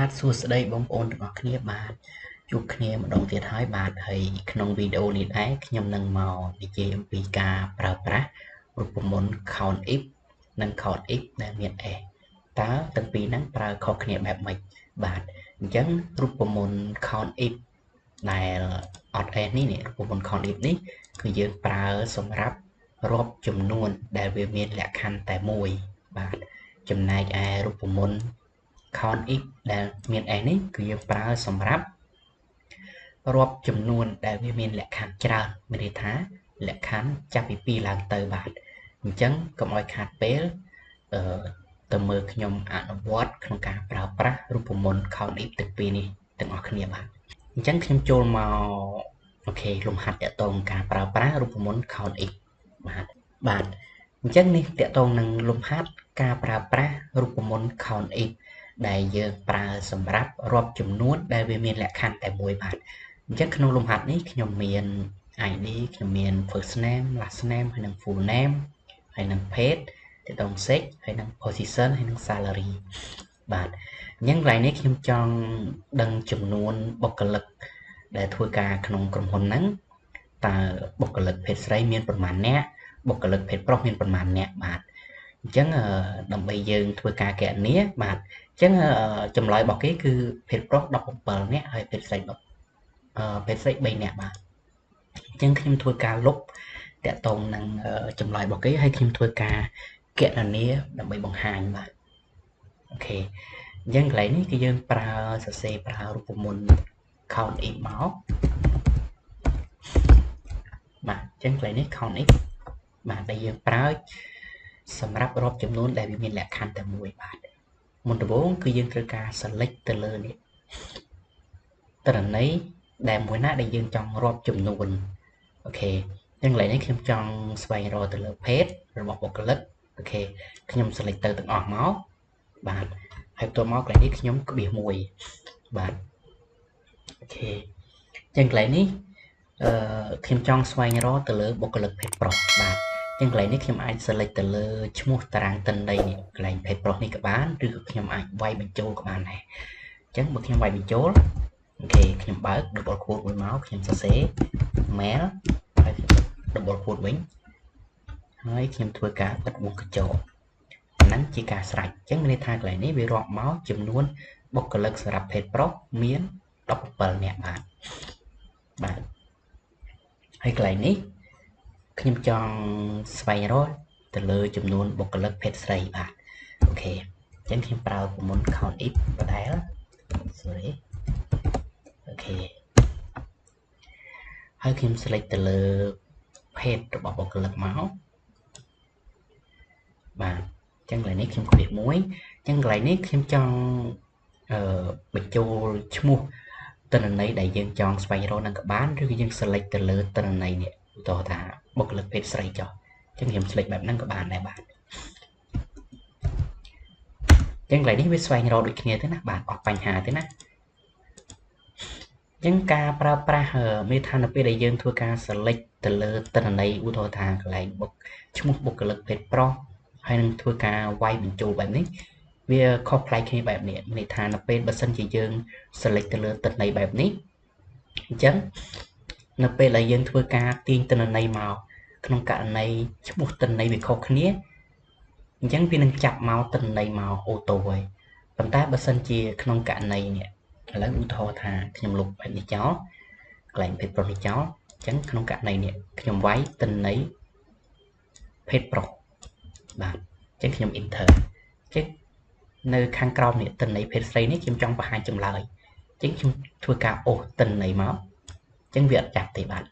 បាទសួស្តីបងប្អូនទាំងអស់គ្នាបាទជួបគ្នាម្ដងទៀតហើយបាទហើយក្នុងវីដេអូនេះដែរខ្ញុំនឹងមកនិយាយអំពីការប្រើប្រាស់រូបមន្ត count if និង count if ដែលមាន s តើទាំងពីរហ្នឹងប្រើខុសគ្នាបែបម៉េចបាទអញ្ចឹងរូបមន្ត count if ដែលអត់ s នេះរូបមន្ត count if នេះគឺយើងប្រើសម្រាប់រាប់ចំនួនដែលវាមានលក្ខខណ្ឌតែមួយបាទចំណែកឯរូបមន្ត count if ដែលមាន s នេះគឺយើងប្រើសម្រាប់រាប់ចំនួនដែលវាមានលក្ខខណ្ឌច្រើនមានន័យថាលក្ខខណ្ឌចាប់ពី2ឡើងទៅបាទអញ្ចឹងកុំឲ្យខាតពេលទៅមើលខ្ញុំអនុវត្តក្នុងការប្រើប្រាស់រូបមន្ត count if ទាំងពីរនេះទាំងអស់គ្នាបាទអញ្ចឹងខ្ញុំចូលមកអូខេលំហាត់តកតងការប្រើប្រាស់រូបមន្ត count if បាទអញ្ចឹងនេះតកតងនឹងលំហាត់ការប្រើប្រាស់រូបមន្ត count if ដែលយើងប្រើសម្រាប់រាប់ចំនួនដែលវាមានលក្ខខណ្ឌតែមួយបាទអញ្ចឹងក្នុងលំហាត់នេះខ្ញុំមាន ID ខ្ញុំមាន first name last name ហើយនិង full name ហើយនិង page តកតង sex ហើយនិង position ហើយនិង salary បាទអញ្ចឹងកន្លែងនេះខ្ញុំចង់ដឹងចំនួនបុគ្គលិកដែលធ្វើការក្នុងក្រុមហ៊ុនហ្នឹងតើបុគ្គលិកភេទស្រីមានប្រមាណអ្នកបុគ្គលិកភេទប្រុសមានប្រមាណអ្នកបាទអញ្ចឹងដើម្បីយើងធ្វើការគណនាបាទអញ្ចឹងចម្លើយរបស់គេគឺភេទប្រុស17នាក់ហើយភេទស្រី3នាក់បាទអញ្ចឹងខ្ញុំធ្វើការលុបតកតងនឹងចម្លើយរបស់គេហើយខ្ញុំធ្វើការគណនាដើម្បីបង្ហាញបាទអូខេអញ្ចឹងកន្លែងនេះគឺយើងប្រើសរសេរប្រើរូបមន្ត count if មកបាទអញ្ចឹងកន្លែងនេះ count if បាទដែលយើងប្រើសម្រាប់រាប់ចំនួនដែលវាមានលក្ខខណ្ឌតែមួយបាទមុនដំបូងគឺយើងត្រូវការ select ទៅលើនេះទិន្នន័យដែលមួយណាដែលយើងចង់រាប់ចំនួនអូខេអញ្ចឹងកន្លែងនេះខ្ញុំចង់ស្វែងរកទៅលើ page របស់បុគ្គលិកអូខេខ្ញុំ select ទៅទាំងអស់មកបាទហើយបន្ទាប់មកកន្លែងនេះខ្ញុំក្បៀស1បាទអូខេអញ្ចឹងកន្លែងនេះខ្ញុំចង់ស្វែងរកទៅលើបុគ្គលិកភេទប្រុសបាទអញ្ចឹងកន្លែងនេះខ្ញុំអាច select ទៅលើឈ្មោះតារាងទិន្នន័យនេះកន្លែងភេទប្រុសនេះក៏បានឬក៏ខ្ញុំអាចវាយបញ្ចូលក៏បានដែរអញ្ចឹងបើខ្ញុំវាយបញ្ចូលអូខេខ្ញុំបើក double quote មួយមកខ្ញុំសរសេរ mail ហើយ double quote វិញហើយខ្ញុំធ្វើការបិទវងកញ្ចក់ហ្នឹងជាការស្រេចអញ្ចឹងមានន័យថាកន្លែងនេះវារាប់មកចំនួនបុគ្គលិកសម្រាប់ភេទប្រុសមាន17នាក់បាទហើយកន្លែងនេះខ្ញុំចង់ស្វែងរកទៅលើចំនួនបុគ្គលិកភេទស្រីបាទអូខេអញ្ចឹងខ្ញុំប្រើប្រព័ន្ធ count if បដែល sorry អូខេហើយខ្ញុំ select ទៅលើ page របស់បុគ្គលិកមកបាទអញ្ចឹងកន្លែងនេះខ្ញុំគ្រាសមួយអញ្ចឹងកន្លែងនេះខ្ញុំចង់បញ្ចូលឈ្មោះទិន្នន័យដែលយើងចង់ស្វែងរកនឹងក៏បានឬក៏យើង select ទៅលើទិន្នន័យនេះឧទាហរណ៍ថាបុគ្គលិកភេទស្រីចុះអញ្ចឹងខ្ញុំ select បែបហ្នឹងក៏បានដែរបាទអញ្ចឹងកន្លែងនេះវាស្វែងរកដូចគ្នាទេណាបាទអត់បញ្ហាទេណាអញ្ចឹងការប្រើប្រាស់មានថានៅពេលដែលយើងធ្វើការ select ទៅលើទិន្នន័យឧទាហរណ៍ថាកន្លែងឈ្មោះបុគ្គលិកភេទប្រុសហើយនឹងធ្វើការវាយបញ្ចូលបែបនេះវាខុសប្លែកគ្នាបែបនេះមានន័យថានៅពេលបើសិនជាយើង select ទៅលើទិន្នន័យបែបនេះអញ្ចឹងនៅពេលដែលយើងធ្វើការទាញទិន្នន័យមកក្នុងករណីឈ្មោះទិន្នន័យវាខុសគ្នាអញ្ចឹងវានឹងចាប់មកទិន្នន័យមកអូតូហើយប៉ុន្តែបើសិនជាក្នុងករណីនេះឥឡូវឧទាហរណ៍ថាខ្ញុំលុបបែបនេះចោលកន្លែងភេទប្រុសនេះចោលអញ្ចឹងក្នុងករណីនេះខ្ញុំវាយទិន្នន័យភេទប្រុសបាទអញ្ចឹងខ្ញុំ enter ចឹងនៅខាងក្រោមនេះទិន្នន័យភេទស្រីនេះខ្ញុំចង់បង្ហាញចម្លើយអញ្ចឹងខ្ញុំធ្វើការអូសទិន្នន័យមកអញ្ចឹងវាអត់ចាប់ទេបាទ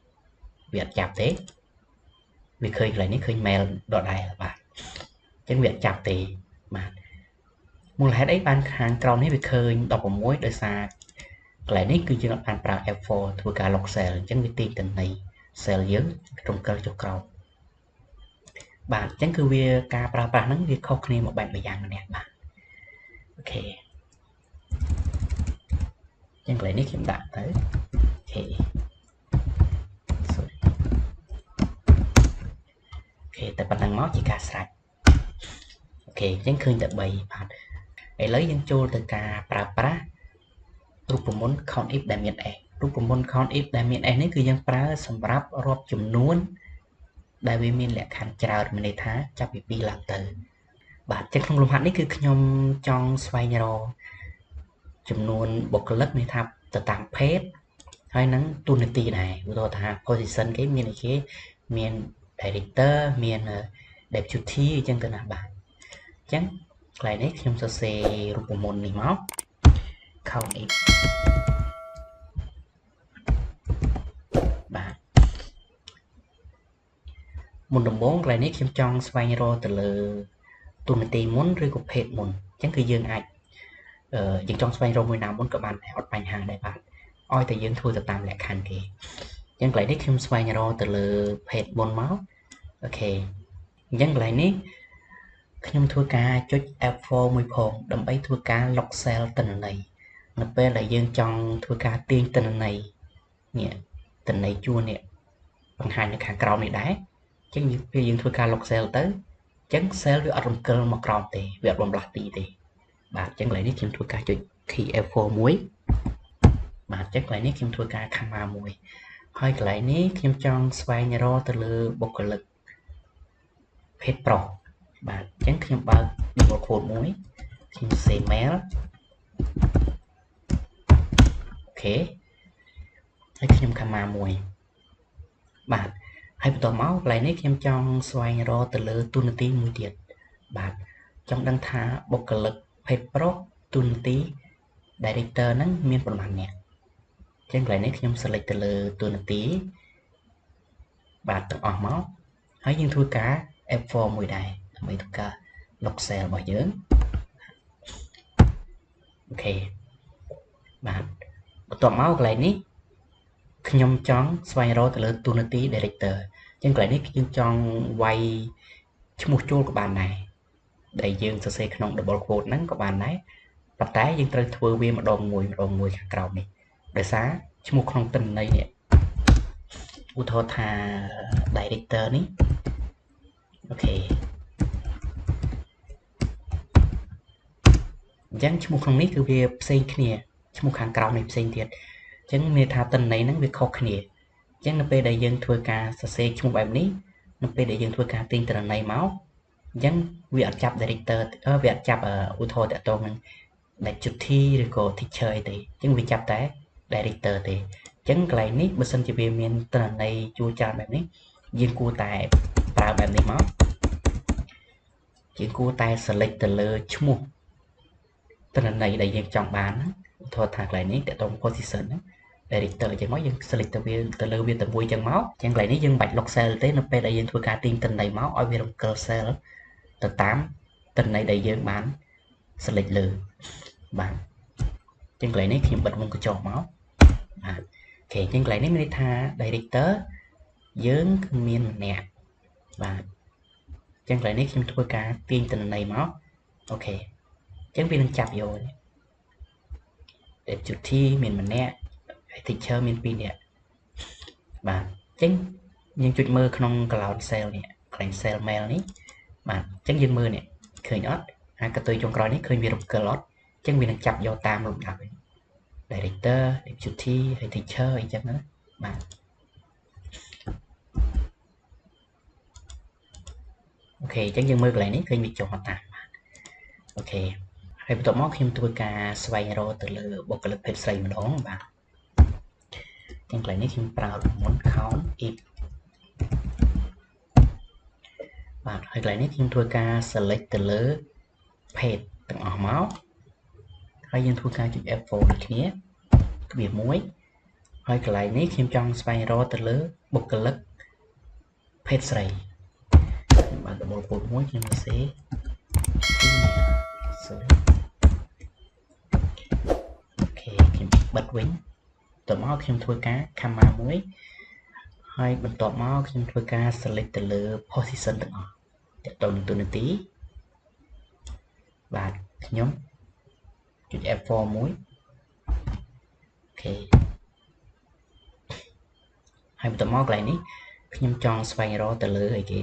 វាអត់ចាប់ទេវាឃើញកន្លែងនេះឃើញ mail ដដែលបាទអញ្ចឹងវាអត់ចាប់ទេបាទមូលហេតុអីបានខាងក្រោមនេះវាឃើញ16ដោយសារកន្លែងនេះគឺយើងអត់បានប្រើ F4 ធ្វើការ lock cell អញ្ចឹងវាទាញទិន្នន័យ cell យើងត្រឹមកិលចុះក្រោមបាទអញ្ចឹងគឺវាការប្រើប្រាស់ហ្នឹងវាខុសគ្នាមួយបែបមួយយ៉ាងម្នាក់បាទអូខេអញ្ចឹងកន្លែងនេះខ្ញុំដាក់ទៅអូខេតែប៉ុណ្្នឹងមកជាការស្រេចអូខេអញ្ចឹងឃើញតែ3បាទឥឡូវយើងចូលទៅការប្រើប្រាស់ រូបមន្ត count if ដែលមាន s រូបមន្ត count if ដែលមាន s នេះគឺយើងប្រើសម្រាប់រាប់ចំនួនដែលវាមានលក្ខខណ្ឌច្រើនមានន័យថាចាប់ពី2ឡើងទៅបាទចឹងក្នុងលំហាត់នេះគឺខ្ញុំចង់ស្វែងរកចំនួនបុគ្គលិកមានថាទៅតាមភេទហើយនឹងតួនាទីដែរឧទាហរណ៍ថា position គេមានអីគេមាន director មាន deputy អញ្ចឹងទៅណាបាទអញ្ចឹងកន្លែងនេះខ្ញុំសរសេររូបមន្តនេះមក count if បាទមុនដំបូងកន្លែងនេះខ្ញុំចង់ស្វែងរកទៅលើតួនាទីមុនឬក៏ភេទមុនអញ្ចឹងគឺយើងអាចយើងចង់ស្វែងរកមួយណាមុនក៏បានដែរអត់បញ្ហាដែរបាទឲ្យតែយើងធ្វើទៅតាមលក្ខខណ្ឌគេអញ្ចឹងកន្លែងនេះខ្ញុំស្វែងរកទៅលើភេទមុនមកអូខេអញ្ចឹងកន្លែងនេះខ្ញុំធ្វើការចុច F4 មួយផងដើម្បីធ្វើការ lock cell ទិន្នន័យនៅពេលដែលយើងចង់ធ្វើការទាញទិន្នន័យនេះទិន្នន័យជួរនេះបង្ហាញនៅខាងក្រោមនេះដែរអញ្ចឹងពេលយើងធ្វើការ lock cell ទៅអញ្ចឹង cell វាអត់រំកិលមកក្រោមទេវាអត់បំលាស់ទីទេបាទអញ្ចឹងកន្លែងនេះខ្ញុំធ្វើការចុច key F4 មួយបាទអញ្ចឹងកន្លែងនេះខ្ញុំធ្វើការ comma មួយហើយកន្លែងនេះខ្ញុំចង់ស្វែងរកទៅលើបុគ្គលិកភេទប្រុសបាទអញ្ចឹងខ្ញុំបើក double quote មួយខ្ញុំសេ mail អូខេហើយខ្ញុំ comma មួយបាទហើយបន្តមកកន្លែងនេះខ្ញុំចង់ស្វែងរកទៅលើតួនាទីមួយទៀតបាទចង់ដឹងថាបុគ្គលិកភេទប្រុសតួនាទី director ហ្នឹងមានប្រមាណអ្នកអញ្ចឹងកន្លែងនេះខ្ញុំ select ទៅលើតួនាទីបាទទាំងអស់មកហើយយើងធ្វើការ F4 មួយដែរដើម្បីធ្វើការ lock cell របស់យើងអូខេបាទបន្ទាប់មកកន្លែងនេះខ្ញុំចង់ស្វែងរកទៅលើតួនាទី director អញ្ចឹងកន្លែងនេះខ្ញុំចង់វាយឈ្មោះចូលក៏បានដែរដែលយើងសរសេរក្នុង double quote ហ្នឹងក៏បានដែរប៉ុន្តែយើងត្រូវធ្វើវាម្ដងមួយខាងក្រោមនេះដោយសារឈ្មោះក្នុងទិន្នន័យនេះឧទាហរណ៍ថា director នេះអូខេអញ្ចឹងឈ្មោះក្នុងនេះគឺវាផ្សេងគ្នាឈ្មោះខាងក្រោមនេះផ្សេងទៀតអញ្ចឹងមានថាទិន្នន័យហ្នឹងវាខុសគ្នាអញ្ចឹងនៅពេលដែលយើងធ្វើការសរសេរឈ្មោះបែបនេះនៅពេលដែលយើងធ្វើការទាញទិន្នន័យមកអញ្ចឹងវាអត់ចាប់ director វាអត់ចាប់ឧទាហរណ៍តាក់ទងនឹង deputy ឬក៏ teacher អីទេអញ្ចឹងវាចាប់តែ director ទេអញ្ចឹងកន្លែងនេះបើសិនជាវាមានទិន្នន័យជួរច្រើនបែបនេះយើងគួរតែប្រើបែបនេះមកយើងគួរតែ select ទៅលើឈ្មោះទិន្នន័យដែលយើងចង់បានឧទាហរណ៍ថាកន្លែងនេះតាក់ទង position director អញ្ចឹងមកយើង select ទៅលើវាតែមួយអញ្ចឹងមកអញ្ចឹងកន្លែងនេះយើងមិនបាច់ lock cell ទេនៅពេលដែលយើងធ្វើការទាញទិន្នន័យមកឲ្យវារំកិល cell ទៅតាមទិន្នន័យដែលយើងបាន select លើបាទអញ្ចឹងកន្លែងនេះខ្ញុំបិទមុខកញ្ចក់មកបាទអូខេអញ្ចឹងកន្លែងនេះមានន័យថា director យើងគឺមានម្នាក់បាទអញ្ចឹងកន្លែងនេះខ្ញុំធ្វើការទាញទិន្នន័យមកអូខេអញ្ចឹងវានឹងចាប់យក deputy មានម្នាក់ teacher មាន2នាក់បាទអញ្ចឹងយើងចុចមើលក្នុង cloud cell នេះកន្លែង cell mail នេះបាទអញ្ចឹងយើងមើលនេះឃើញអត់ហើយកន្ទុយចុងក្រោយនេះឃើញវារំកិលអត់អញ្ចឹងវានឹងចាប់យកតាមលំដាប់ director deputy ហើយ teacher អីចឹងណាបាទអូខេអញ្ចឹងយើងមើលកន្លែងនេះឃើញវាចុះមកតាមបាទអូខេហើយបន្ទាប់មកខ្ញុំធ្វើការស្វែងរកទៅលើបុគ្គលិកភេទស្រីម្ដងបាទអញ្ចឹងកន្លែងនេះខ្ញុំប្រើរូបមន្ត count if បាទហើយកន្លែងនេះខ្ញុំធ្វើការ select ទៅលើភេទទាំងអស់មកហើយយើងធ្វើការចុច F4 ដូចគ្នាគ្រាមួយហើយកន្លែងនេះខ្ញុំចង់ស្វែងរកទៅលើបុគ្គលិកភេទស្រីខ្ញុំបាន double quote មួយខ្ញុំសរសេរអូខេខ្ញុំបិទវិញបន្ទាប់មកខ្ញុំធ្វើការ comma មួយហើយបន្ទាប់មកខ្ញុំធ្វើការ select ទៅលើ position ទាំងអស់ទាក់ទងនឹងតួនាទីបាទខ្ញុំចុច F4 មួយអូខេហើយបន្ទាប់មកកន្លែងនេះខ្ញុំចង់ស្វែងរកទៅលើអីគេ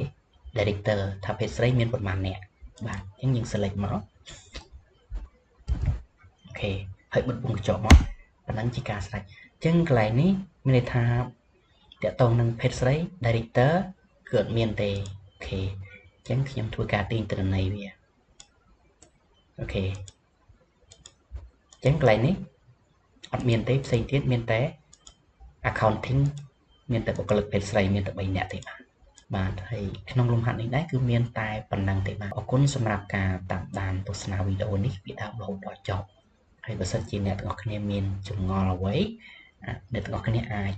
director ថាភេទស្រីមានប្រមាណអ្នកបាទអញ្ចឹងយើង select មកអូខេហើយបិទពងកញ្ចក់មក ប៉ុណ្ណឹងជាការស្រេចអញ្ចឹងកន្លែងនេះមានន័យថាតកតងនឹងភេទស្រី director គឺអត់មានទេអូខេអញ្ចឹងខ្ញុំធ្វើការទាញទិន្នន័យវាអូខេអញ្ចឹងកន្លែងនេះអត់មានទេផ្សេងទៀតមានតែ accounting មានតែបុគ្គលិកភេទស្រីមានតែ3នាក់ទេបាទហើយក្នុងលំហាត់នេះដែរគឺមានតែប៉ុណ្ណឹងទេបាទអរគុណសម្រាប់ការតាមដានទស្សនាវីដេអូនេះពីដើមរហូតដល់ចប់ហើយបើសិនជាអ្នកទាំងអស់គ្នាមានចម្ងល់អ្វីអ្នកទាំងអស់គ្នាអាច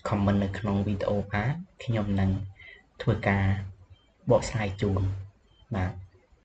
comment នៅក្នុងវីដេអូបានខ្ញុំនឹងធ្វើការបកស្រាយជូនបាទ